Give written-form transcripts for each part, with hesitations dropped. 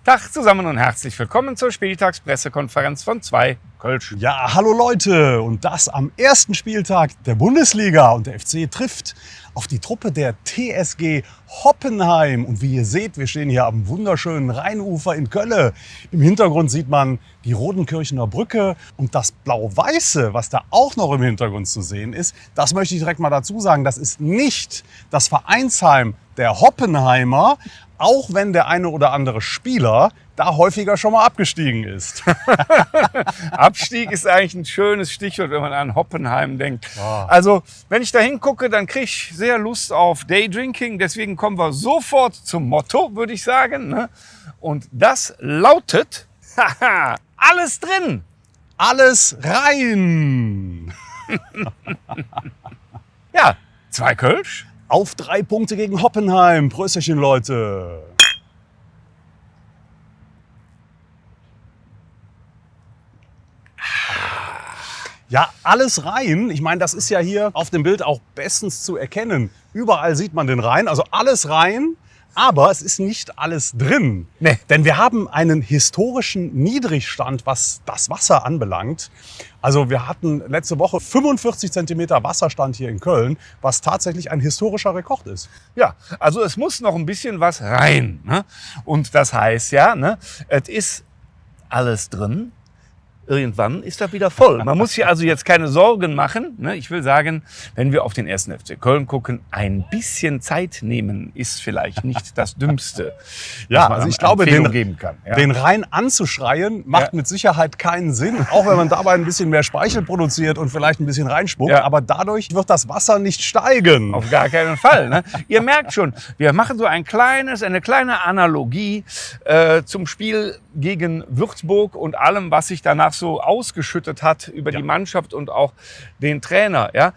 Tag zusammen und herzlich willkommen zur Spieltagspressekonferenz von 2 Kölsch. Ja, hallo Leute, und das am ersten Spieltag der Bundesliga, und der FC trifft auf die Truppe der TSG Hoppenheim. Und wie ihr seht, wir stehen hier am wunderschönen Rheinufer in Kölle. Im Hintergrund sieht man die Rodenkirchener Brücke, und das Blau-Weiße, was da auch noch im Hintergrund zu sehen ist, das möchte ich direkt mal dazu sagen, das ist nicht das Vereinsheim der Hoppenheimer, auch wenn der eine oder andere Spieler da häufiger schon mal abgestiegen ist. Abstieg ist eigentlich ein schönes Stichwort, wenn man an Hoppenheim denkt. Ja. Also, wenn ich da hingucke, dann kriege ich sehr Lust auf Daydrinking. Deswegen kommen wir sofort zum Motto, würde ich sagen. Ne? Und das lautet, haha, alles drin. Alles rein! Ja, 2 Kölsch. Auf 3 Punkte gegen Hoppenheim. Prösterchen, Leute. Ja, alles Rhein. Ich meine, das ist ja hier auf dem Bild auch bestens zu erkennen. Überall sieht man den Rhein, also alles Rhein. Aber es ist nicht alles drin. Nee. Denn wir haben einen historischen Niedrigstand, was das Wasser anbelangt. Also wir hatten letzte Woche 45 Zentimeter Wasserstand hier in Köln, was tatsächlich ein historischer Rekord ist. Ja, also es muss noch ein bisschen was rein. Ne? Und das heißt ja, ne, es ist alles drin. Irgendwann ist das wieder voll. Man muss hier also jetzt keine Sorgen machen. Ne? Ich will sagen, wenn wir auf den 1. FC Köln gucken, ein bisschen Zeit nehmen ist vielleicht nicht das Dümmste, Ja, was man also ich an glaube, Empfehlung geben kann. Ja? den Rhein anzuschreien, macht Ja. mit Sicherheit keinen Sinn, auch wenn man dabei ein bisschen mehr Speichel produziert und vielleicht ein bisschen reinspuckt. Ja. Aber dadurch wird das Wasser nicht steigen. Auf gar keinen Fall. Ne? Ihr merkt schon, wir machen so eine kleine Analogie zum Spiel gegen Würzburg und allem, was sich danach so ausgeschüttet hat über die Mannschaft und auch den Trainer. Ja?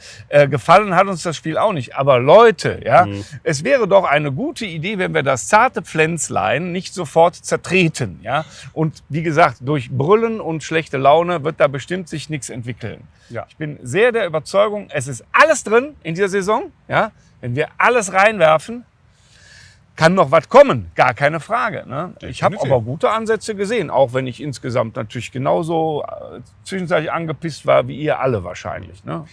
Gefallen hat uns das Spiel auch nicht. Aber Leute, ja, es wäre doch eine gute Idee, wenn wir das zarte Pflänzlein nicht sofort zertreten. Ja? Und wie gesagt, durch Brüllen und schlechte Laune wird da bestimmt sich nichts entwickeln. Ja. Ich bin sehr der Überzeugung, es ist alles drin in dieser Saison. Ja? Wenn wir alles reinwerfen, kann noch was kommen, gar keine Frage. Ne? Ich habe aber gute Ansätze gesehen, auch wenn ich insgesamt natürlich genauso zwischenzeitlich angepisst war wie ihr alle wahrscheinlich. Ne?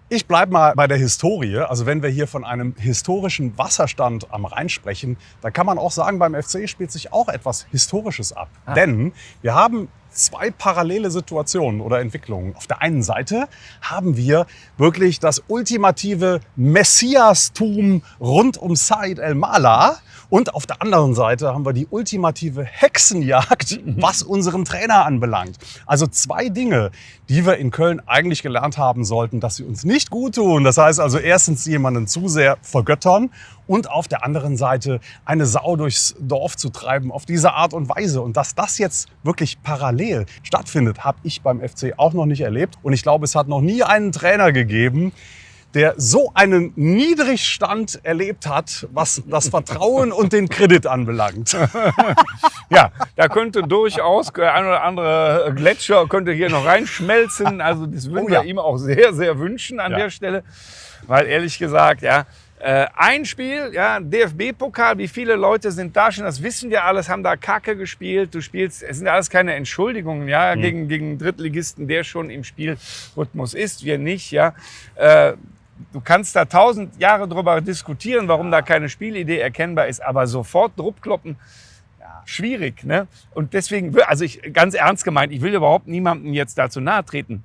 Ich bleibe mal bei der Historie. Also wenn wir hier von einem historischen Wasserstand am Rhein sprechen, da kann man auch sagen, beim FC spielt sich auch etwas Historisches ab. Denn wir haben 2 parallele Situationen oder Entwicklungen. Auf der einen Seite haben wir wirklich das ultimative Messiastum rund um Said El-Mala. Und auf der anderen Seite haben wir die ultimative Hexenjagd, was unseren Trainer anbelangt. Also 2 Dinge, die wir in Köln eigentlich gelernt haben sollten, dass sie uns nicht gut tun. Das heißt also erstens jemanden zu sehr vergöttern und auf der anderen Seite eine Sau durchs Dorf zu treiben auf diese Art und Weise. Und dass das jetzt wirklich parallel stattfindet, habe ich beim FC auch noch nicht erlebt. Und ich glaube, es hat noch nie einen Trainer gegeben, der so einen Niedrigstand erlebt hat, was das Vertrauen und den Kredit anbelangt. Ja, da könnte durchaus ein oder andere Gletscher könnte hier noch reinschmelzen. Also das würden wir ihm auch sehr, sehr wünschen an der Stelle. Weil ehrlich gesagt, ja, ein Spiel, ja, DFB-Pokal, wie viele Leute sind da schon, das wissen wir alles, haben da Kacke gespielt. Du spielst, es sind alles keine Entschuldigungen, ja, gegen Drittligisten, der schon im Spielrhythmus ist, wir nicht, ja. Du kannst da 1000 Jahre drüber diskutieren, warum da keine Spielidee erkennbar ist, aber sofort Druckkloppen, schwierig, ne? Und deswegen, also ganz ernst gemeint, ich will überhaupt niemandem jetzt dazu nahe treten.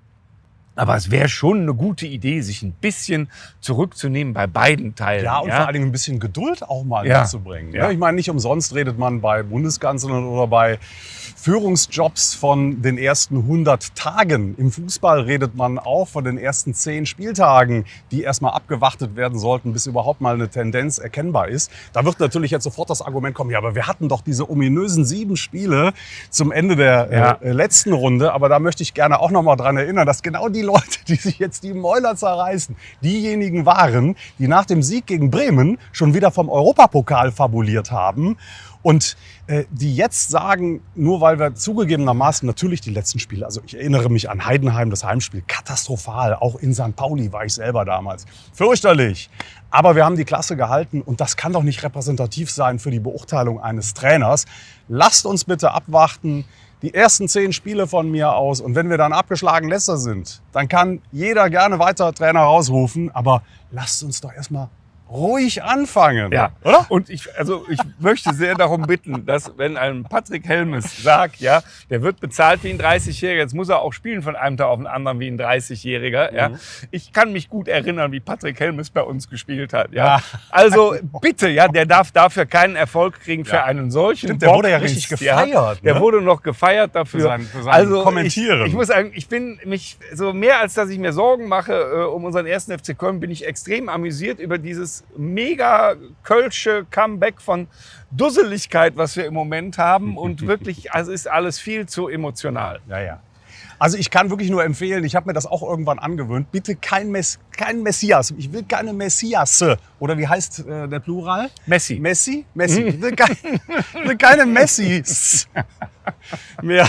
Aber es wäre schon eine gute Idee, sich ein bisschen zurückzunehmen bei beiden Teilen. Ja, und vor allen Dingen ein bisschen Geduld auch mal mitzubringen. Ja. Ich meine, nicht umsonst redet man bei Bundeskanzlern oder bei Führungsjobs von den ersten 100 Tagen. Im Fußball redet man auch von den ersten 10 Spieltagen, die erstmal abgewartet werden sollten, bis überhaupt mal eine Tendenz erkennbar ist. Da wird natürlich jetzt sofort das Argument kommen, ja, aber wir hatten doch diese ominösen 7 Spiele zum Ende der letzten Runde. Aber da möchte ich gerne auch noch mal dran erinnern, dass genau die Leute, die sich jetzt die Mäuler zerreißen, diejenigen waren, die nach dem Sieg gegen Bremen schon wieder vom Europapokal fabuliert haben und die jetzt sagen, nur weil wir zugegebenermaßen natürlich die letzten Spiele, also ich erinnere mich an Heidenheim, das Heimspiel, katastrophal, auch in St. Pauli war ich selber damals, fürchterlich. Aber wir haben die Klasse gehalten und das kann doch nicht repräsentativ sein für die Beurteilung eines Trainers. Lasst uns bitte abwarten, die ersten 10 Spiele von mir aus und wenn wir dann abgeschlagen Letzter sind, dann kann jeder gerne weiter Trainer rausrufen, aber lasst uns doch erstmal ruhig anfangen. Ja, oder? Und ich möchte sehr darum bitten, dass wenn ein Patrick Helmes sagt, ja, der wird bezahlt wie ein 30-Jähriger, jetzt muss er auch spielen von einem Tag auf den anderen wie ein 30-Jähriger. Ja. Ich kann mich gut erinnern, wie Patrick Helmes bei uns gespielt hat. Ja. Also bitte, ja, der darf dafür keinen Erfolg kriegen für einen solchen. Stimmt, der wurde ja richtig gefeiert. Der wurde noch gefeiert dafür. Für sein Kommentieren. Ich muss sagen, ich bin mich so mehr als dass ich mir Sorgen mache um unseren ersten FC Köln, bin ich extrem amüsiert über dieses mega kölsche Comeback von Dusseligkeit, was wir im Moment haben. Und wirklich, also ist alles viel zu emotional. Ja, ja. Also ich kann wirklich nur empfehlen, ich habe mir das auch irgendwann angewöhnt, bitte kein Messias. Ich will keine Messiasse. Oder wie heißt der Plural? Messi. Messi? Messi. Ich will keine Messis mehr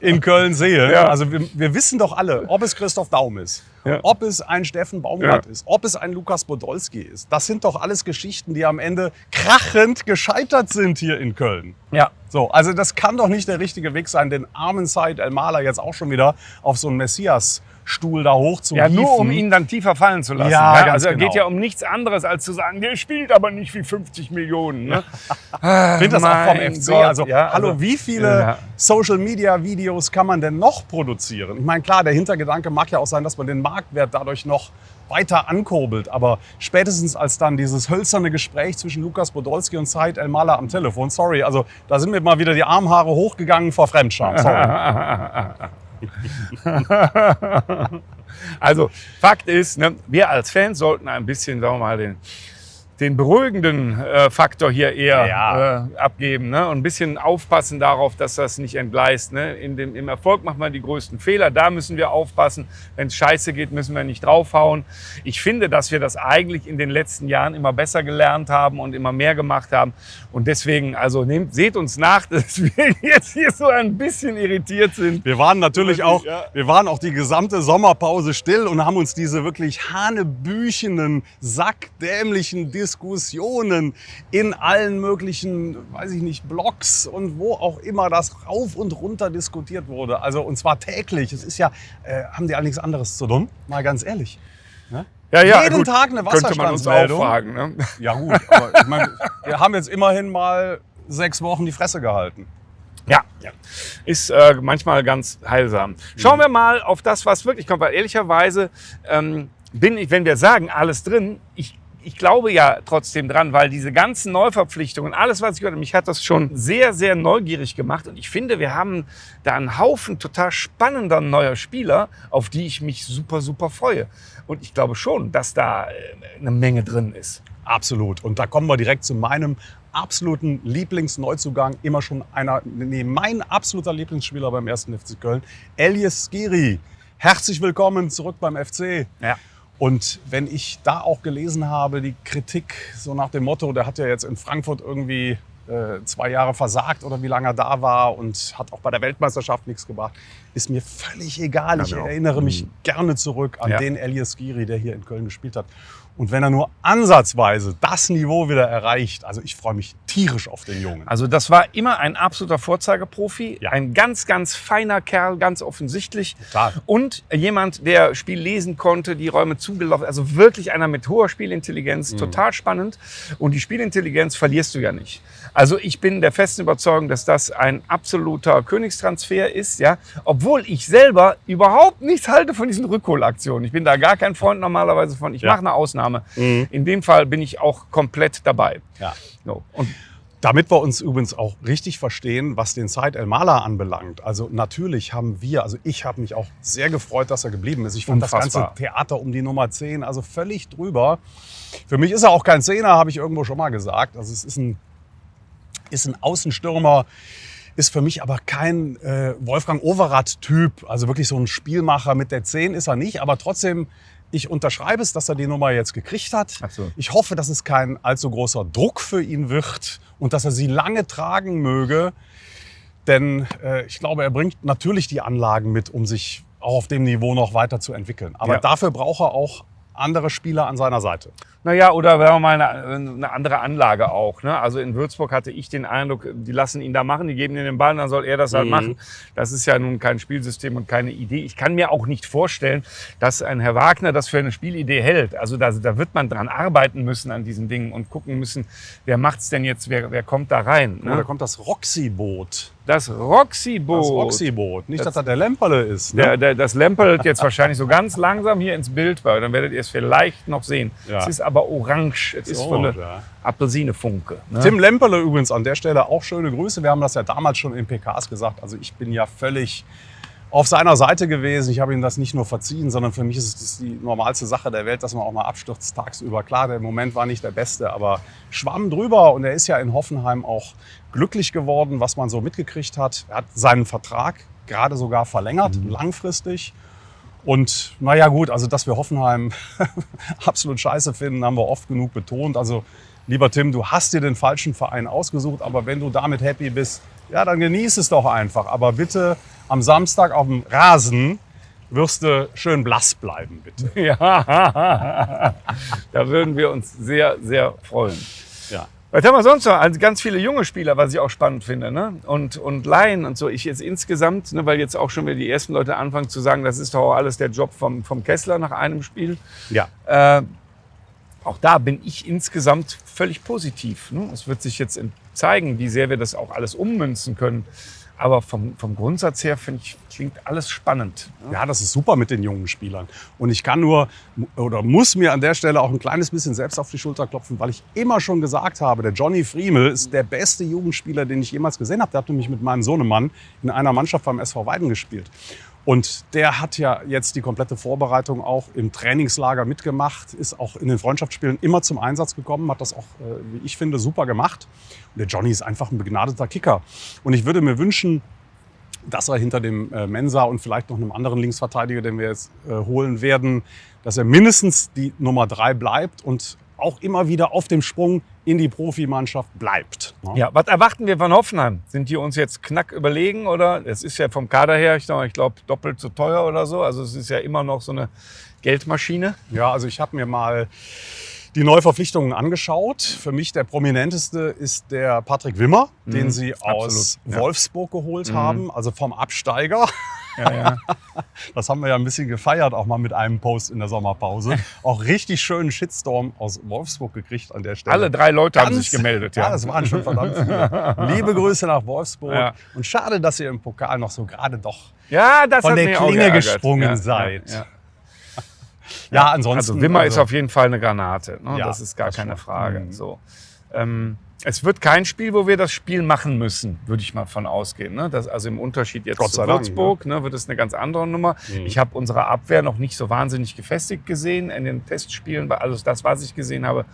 in Köln sehen. Ja. Also wir wissen doch alle, ob es Christoph Daum ist, ja, ob es ein Steffen Baumgart ist, ob es ein Lukas Podolski ist. Das sind doch alles Geschichten, die am Ende krachend gescheitert sind hier in Köln. Ja. So, also das kann doch nicht der richtige Weg sein, den armen Said El-Mala jetzt auch schon wieder auf so einen Messias-Stuhl da hoch zu Ja, hieven. nur um ihn dann tiefer fallen zu lassen. Ja, ganz also es genau. geht ja um nichts anderes, als zu sagen, der spielt aber nicht wie 50 Millionen. Ne? Ich finde das auch vom Mein FC. Gott, Also, ja, hallo, also, wie viele ja. Social-Media-Videos kann man denn noch produzieren? Ich meine, klar, der Hintergedanke mag ja auch sein, dass man den Marktwert dadurch noch weiter ankurbelt. Aber spätestens als dann dieses hölzerne Gespräch zwischen Lukas Podolski und Said El-Mala am Telefon, sorry, also da sind mir mal wieder die Armhaare hochgegangen vor Fremdscham. Sorry. Also Fakt ist, ne, wir als Fans sollten ein bisschen, sagen wir mal, den beruhigenden Faktor hier eher abgeben, ne? Und ein bisschen aufpassen darauf, dass das nicht entgleist. Ne? Im Erfolg macht man die größten Fehler, da müssen wir aufpassen. Wenn es scheiße geht, müssen wir nicht draufhauen. Ich finde, dass wir das eigentlich in den letzten Jahren immer besser gelernt haben und immer mehr gemacht haben. Und deswegen, also seht uns nach, dass wir jetzt hier so ein bisschen irritiert sind. Wir waren natürlich auch, wir waren auch die gesamte Sommerpause still und haben uns diese wirklich hanebüchenen, sackdämlichen Diskussionen in allen möglichen, weiß ich nicht, Blogs und wo auch immer das rauf und runter diskutiert wurde. Also und zwar täglich. Es ist ja, haben die all nichts anderes zu tun? Mal ganz ehrlich. Ne? Ja, jeden gut, Tag eine Wasserstandsmeldung. Könnte man uns auch fragen, ne? Ja gut, aber ich meine, wir haben jetzt immerhin mal 6 Wochen die Fresse gehalten. Ja, ist manchmal ganz heilsam. Schauen wir mal auf das, was wirklich kommt. Weil ehrlicherweise bin ich, wenn wir sagen, alles drin, ich glaube ja trotzdem dran, weil diese ganzen Neuverpflichtungen, alles, was ich gehört habe, mich hat das schon sehr, sehr neugierig gemacht. Und ich finde, wir haben da einen Haufen total spannender neuer Spieler, auf die ich mich super, super freue. Und ich glaube schon, dass da eine Menge drin ist. Absolut. Und da kommen wir direkt zu meinem absoluten Lieblingsneuzugang. Immer schon mein absoluter Lieblingsspieler beim 1. FC Köln, Elias Skiri. Herzlich willkommen zurück beim FC. Ja. Und wenn ich da auch gelesen habe, die Kritik so nach dem Motto, der hat ja jetzt in Frankfurt irgendwie 2 Jahre versagt oder wie lange er da war und hat auch bei der Weltmeisterschaft nichts gebracht, ist mir völlig egal. Ich erinnere mich gerne zurück an den Elias Skiri, der hier in Köln gespielt hat. Und wenn er nur ansatzweise das Niveau wieder erreicht, also ich freue mich tierisch auf den Jungen. Also das war immer ein absoluter Vorzeigeprofi, Ja. ein ganz, ganz feiner Kerl, ganz offensichtlich. Total. Und jemand, der Spiel lesen konnte, die Räume zugelaufen, also wirklich einer mit hoher Spielintelligenz, total spannend. Und die Spielintelligenz verlierst du ja nicht. Also ich bin der festen Überzeugung, dass das ein absoluter Königstransfer ist, ja. Obwohl ich selber überhaupt nichts halte von diesen Rückholaktionen. Ich bin da gar kein Freund normalerweise von. Ich mache eine Ausnahme. In dem Fall bin ich auch komplett dabei. Ja. So. Und Damit wir uns übrigens auch richtig verstehen, was den Said El-Mala anbelangt. Also natürlich haben wir, also ich habe mich auch sehr gefreut, dass er geblieben ist. Ich fand das ganze Theater um die Nummer 10 also völlig drüber. Für mich ist er auch kein Zehner, habe ich irgendwo schon mal gesagt. Also es ist ein Außenstürmer, ist für mich aber kein Wolfgang Overath-Typ. Also wirklich so ein Spielmacher mit der 10 ist er nicht. Aber trotzdem, ich unterschreibe es, dass er die Nummer jetzt gekriegt hat. Ach so. Ich hoffe, dass es kein allzu großer Druck für ihn wird und dass er sie lange tragen möge. Denn ich glaube, er bringt natürlich die Anlagen mit, um sich auch auf dem Niveau noch weiter zu entwickeln. Aber dafür braucht er auch andere Spieler an seiner Seite. Naja, oder wenn wir mal eine andere Anlage auch. Ne? Also in Würzburg hatte ich den Eindruck, die lassen ihn da machen, die geben ihm den Ball, dann soll er das halt machen. Das ist ja nun kein Spielsystem und keine Idee. Ich kann mir auch nicht vorstellen, dass ein Herr Wagner das für eine Spielidee hält. Also da wird man dran arbeiten müssen an diesen Dingen und gucken müssen, wer macht's denn jetzt, wer kommt da rein. Ne? Da kommt das Roxy-Boot. Das Roxy-Boot. Das Roxy-Boot. Nicht, dass das der Lemperle ist. Ne? Das lempelt jetzt wahrscheinlich so ganz langsam hier ins Bild, weil dann werdet ihr es vielleicht noch sehen. Ja. Es ist aber orange. Es ist von der Apfelsinefunke. Ne? Tim Lemperle übrigens an der Stelle auch schöne Grüße. Wir haben das ja damals schon in PKs gesagt. Also ich bin ja völlig auf seiner Seite gewesen. Ich habe ihm das nicht nur verziehen, sondern für mich ist es die normalste Sache der Welt, dass man auch mal abstürzt tagsüber. Klar, der Moment war nicht der beste, aber schwamm drüber. Und er ist ja in Hoffenheim auch glücklich geworden, was man so mitgekriegt hat. Er hat seinen Vertrag gerade sogar verlängert, langfristig. Und naja gut, also dass wir Hoffenheim absolut scheiße finden, haben wir oft genug betont. Also lieber Tim, du hast dir den falschen Verein ausgesucht, aber wenn du damit happy bist, ja, dann genieß es doch einfach. Aber bitte am Samstag auf dem Rasen wirst du schön blass bleiben, bitte. Ja, da würden wir uns sehr, sehr freuen. Ja. Was haben wir sonst noch? Also ganz viele junge Spieler, was ich auch spannend finde. Ne? Und Laien und so. Ich jetzt insgesamt, ne, weil jetzt auch schon wieder die ersten Leute anfangen zu sagen, das ist doch auch alles der Job vom Kessler nach einem Spiel. Ja. Auch da bin ich insgesamt völlig positiv. Ne? Es wird sich jetzt zeigen, wie sehr wir das auch alles ummünzen können. Aber vom Grundsatz her, finde ich, klingt alles spannend. Ja, das ist super mit den jungen Spielern. Und ich kann nur oder muss mir an der Stelle auch ein kleines bisschen selbst auf die Schulter klopfen, weil ich immer schon gesagt habe, der Johnny Friemel ist der beste Jugendspieler, den ich jemals gesehen habe. Der hat nämlich mit meinem Sohnemann in einer Mannschaft beim SV Weiden gespielt. Und der hat ja jetzt die komplette Vorbereitung auch im Trainingslager mitgemacht, ist auch in den Freundschaftsspielen immer zum Einsatz gekommen, hat das auch, wie ich finde, super gemacht. Und der Johnny ist einfach ein begnadeter Kicker. Und ich würde mir wünschen, dass er hinter dem Mensah und vielleicht noch einem anderen Linksverteidiger, den wir jetzt holen werden, dass er mindestens die Nummer 3 bleibt und auch immer wieder auf dem Sprung in die Profimannschaft bleibt. Ja, was erwarten wir von Hoffenheim? Sind die uns jetzt knack überlegen oder? Es ist ja vom Kader her, ich glaube, doppelt so teuer oder so. Also es ist ja immer noch so eine Geldmaschine. Ja, also ich habe mir mal die Neuverpflichtungen angeschaut. Für mich der prominenteste ist der Patrick Wimmer, den sie aus Wolfsburg geholt haben, also vom Absteiger. Ja, ja. Das haben wir ja ein bisschen gefeiert, auch mal mit einem Post in der Sommerpause. Auch richtig schönen Shitstorm aus Wolfsburg gekriegt an der Stelle. Alle 3 Leute haben sich gemeldet. Ja, das waren schon verdammt viele. Liebe Grüße nach Wolfsburg. Ja. Und schade, dass ihr im Pokal noch so gerade doch von der Klinge gesprungen seid. Ja. Ja, ansonsten. Also Wimmer ist auf jeden Fall eine Granate. Ne? Ja, das ist gar keine Frage. Mhm. So. Es wird kein Spiel, wo wir das Spiel machen müssen, würde ich mal von ausgehen. Ne? Das, also im Unterschied jetzt zu Würzburg wird es eine ganz andere Nummer. Mhm. Ich habe unsere Abwehr noch nicht so wahnsinnig gefestigt gesehen in den Testspielen. Also das, was ich gesehen habe,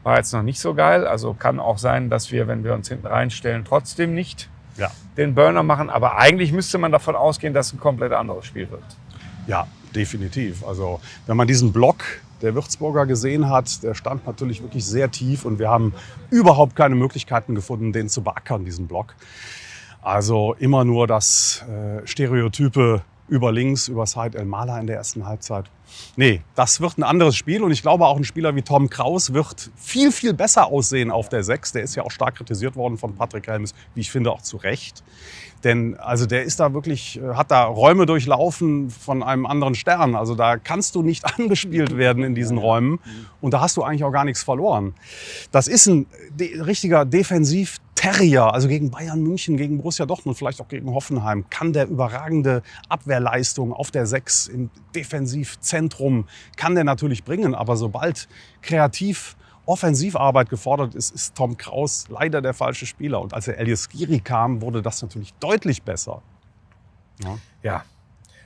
war jetzt noch nicht so geil. Also kann auch sein, dass wir, wenn wir uns hinten reinstellen, trotzdem nicht den Burner machen. Aber eigentlich müsste man davon ausgehen, dass es ein komplett anderes Spiel wird. Ja, definitiv. Also wenn man diesen Block der Würzburger gesehen hat, der stand natürlich wirklich sehr tief und wir haben überhaupt keine Möglichkeiten gefunden, den zu beackern, diesen Block. Also immer nur das Stereotype über links, über Said El-Mala in der ersten Halbzeit. Nee, das wird ein anderes Spiel und ich glaube auch ein Spieler wie Tom Kraus wird viel, viel besser aussehen auf der 6. Der ist ja auch stark kritisiert worden von Patrick Helmes, wie ich finde auch zu Recht. Denn also der ist da wirklich, hat da Räume durchlaufen von einem anderen Stern. Also da kannst du nicht angespielt werden in diesen Räumen und da hast du eigentlich auch gar nichts verloren. Das ist ein richtiger Defensiv-Terrier, also gegen Bayern München, gegen Borussia Dortmund, vielleicht auch gegen Hoffenheim, kann der überragende Abwehrleistung auf der 6 im Defensivzentrum, kann der natürlich bringen. Aber sobald kreativ Offensivarbeit gefordert ist, ist Tom Kraus leider der falsche Spieler. Und als der Elias Skiri kam, wurde das natürlich deutlich besser. Ja.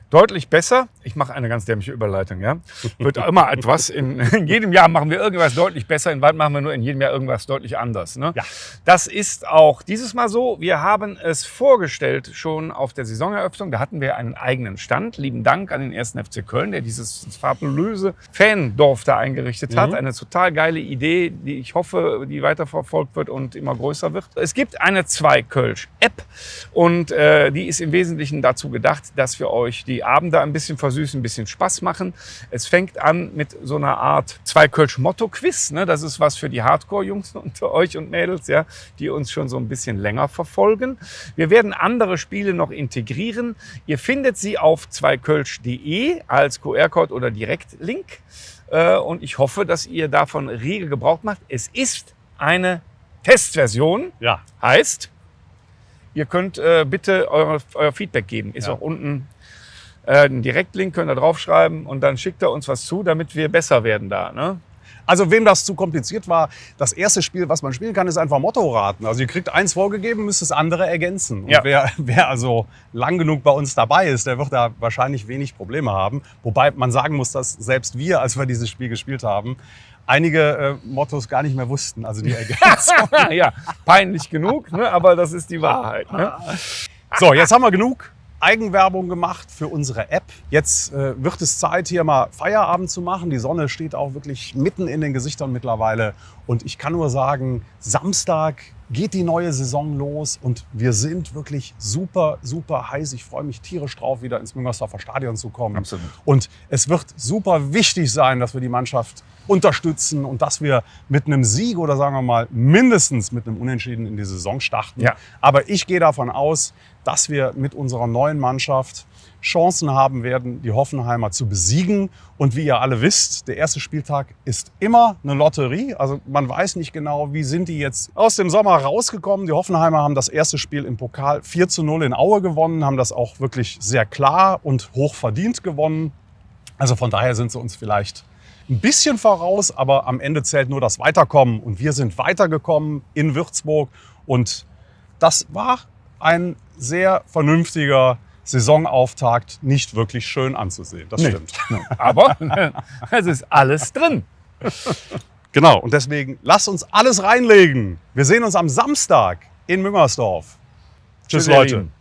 deutlich besser. Ich mache eine ganz dämliche Überleitung, ja. Wird immer etwas. In jedem Jahr machen wir irgendwas deutlich besser. In Wald machen wir nur in jedem Jahr irgendwas deutlich anders. Ne? Ja. Das ist auch dieses Mal so. Wir haben es vorgestellt schon auf der Saisoneröffnung. Da hatten wir einen eigenen Stand. Lieben Dank an den 1. FC Köln, der dieses fabulöse Fandorf da eingerichtet hat. Eine total geile Idee, die ich hoffe, die weiterverfolgt wird und immer größer wird. Es gibt eine 2-Kölsch-App und die ist im Wesentlichen dazu gedacht, dass wir euch die Abende ein bisschen versüßen, ein bisschen Spaß machen. Es fängt an mit so einer Art 2-Kölsch-Motto-Quiz. Ne? Das ist was für die Hardcore-Jungs unter euch und Mädels, ja, die uns schon so ein bisschen länger verfolgen. Wir werden andere Spiele noch integrieren. Ihr findet sie auf 2kölsch.de als QR-Code oder Direktlink. Und ich hoffe, dass ihr davon rege Gebrauch macht. Es ist eine Testversion. Ja. Heißt, ihr könnt bitte euer Feedback geben. Ist auch unten ein Direktlink, könnt ihr draufschreiben und dann schickt ihr uns was zu, damit wir besser werden da. Ne? Also wem das zu kompliziert war, das erste Spiel, was man spielen kann, ist einfach Motto-Raten. Also ihr kriegt eins vorgegeben, müsst das andere ergänzen. Und wer also lang genug bei uns dabei ist, der wird da wahrscheinlich wenig Probleme haben. Wobei man sagen muss, dass selbst wir, als wir dieses Spiel gespielt haben, einige Mottos gar nicht mehr wussten. Also die Ergänzung. Ja, peinlich genug, ne? Aber das ist die Wahrheit. Ne? So, jetzt haben wir genug Eigenwerbung gemacht für unsere App. Jetzt wird es Zeit, hier mal Feierabend zu machen. Die Sonne steht auch wirklich mitten in den Gesichtern mittlerweile. Und ich kann nur sagen, Samstag geht die neue Saison los und wir sind wirklich super, super heiß. Ich freue mich tierisch drauf, wieder ins Müngersdorfer Stadion zu kommen. Absolut. Und es wird super wichtig sein, dass wir die Mannschaft unterstützen und dass wir mit einem Sieg oder sagen wir mal mindestens mit einem Unentschieden in die Saison starten. Ja. Aber ich gehe davon aus, dass wir mit unserer neuen Mannschaft Chancen haben werden, die Hoffenheimer zu besiegen. Und wie ihr alle wisst, der erste Spieltag ist immer eine Lotterie. Also man weiß nicht genau, wie sind die jetzt aus dem Sommer rausgekommen. Die Hoffenheimer haben das erste Spiel im Pokal 4:0 in Aue gewonnen, haben das auch wirklich sehr klar und hoch verdient gewonnen. Also von daher sind sie uns vielleicht ein bisschen voraus, aber am Ende zählt nur das Weiterkommen. Und wir sind weitergekommen in Würzburg. Und das war ein sehr vernünftiger Saisonauftakt, nicht wirklich schön anzusehen. Das stimmt. Aber es ist alles drin. Genau, und deswegen lasst uns alles reinlegen. Wir sehen uns am Samstag in Müngersdorf. Tschüss, Tschüss, ihr Leute. Lieben.